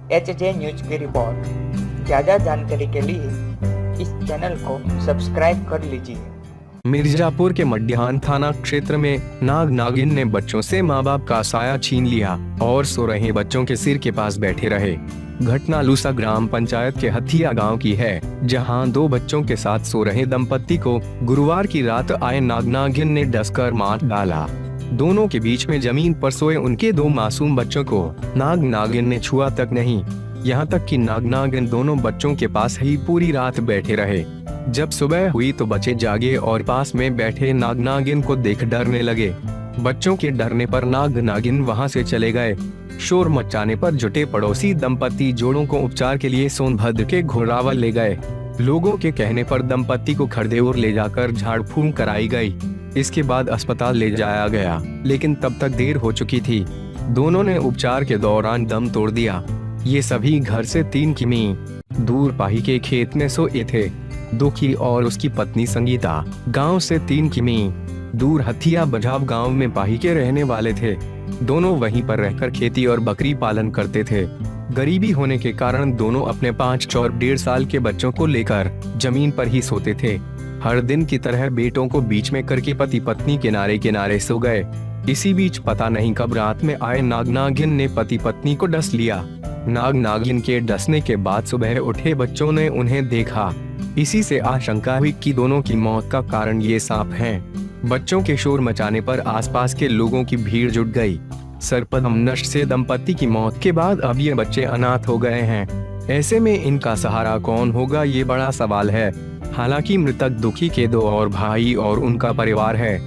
HJ news की report. ज़्यादा जानकारी के लिए इस चैनल को सब्सक्राइब कर लीजिए। मिर्जापुर के मड्यान थाना क्षेत्र में नाग नागिन ने बच्चों से मां बाप का साया छीन लिया और सो रहे बच्चों के सिर के पास बैठे रहे। घटना लूसा ग्राम पंचायत के हथिया गांव की है, जहां 2 बच्चों के साथ सो रहे दंपत्ति को गुरुवार की रात आए नाग नागिन ने डसकर मार डाला। दोनों के बीच में जमीन पर सोए उनके 2 मासूम बच्चों को नाग नागिन ने छुआ तक नहीं। यहाँ तक कि नाग नागिन दोनों बच्चों के पास ही पूरी रात बैठे रहे। जब सुबह हुई तो बच्चे जागे और पास में बैठे नाग नागिन को देख डरने लगे। बच्चों के डरने पर नाग नागिन वहां से चले गए। शोर मचाने पर जुटे पड़ोसी दंपत्ति जोड़ों को उपचार के लिए सोनभद्र के घोरावल ले गए। लोगों के कहने पर दंपत्ति को खरदेवर ले जाकर झाड़ फूंक कराई गई। इसके बाद अस्पताल ले जाया गया, लेकिन तब तक देर हो चुकी थी। दोनों ने उपचार के दौरान दम तोड़ दिया। ये सभी घर से 3 किमी दूर पाही के खेत में सोए थे। दुखी और उसकी पत्नी संगीता गांव से 3 किमी दूर हथिया बजाव गांव में पाही के रहने वाले थे। दोनों वहीं पर रहकर खेती और बकरी पालन करते थे। गरीबी होने के कारण दोनों अपने 5 और 1.5 साल के बच्चों को लेकर जमीन पर ही सोते थे। हर दिन की तरह बेटों को बीच में करके पति पत्नी किनारे किनारे सो गए। इसी बीच पता नहीं कब रात में आए नाग नागिन ने पति पत्नी को डस लिया। नाग नागिन के डसने के बाद सुबह उठे बच्चों ने उन्हें देखा। इसी से आशंका हुई कि दोनों की मौत का कारण ये सांप हैं। बच्चों के शोर मचाने पर आसपास के लोगों की भीड़ जुट गई। सर्पदंश से दंपत्ति की मौत के बाद अब ये बच्चे अनाथ हो गए हैं। ऐसे में इनका सहारा कौन होगा, ये बड़ा सवाल है। हालांकि मृतक दुखी के 2 और भाई और उनका परिवार है।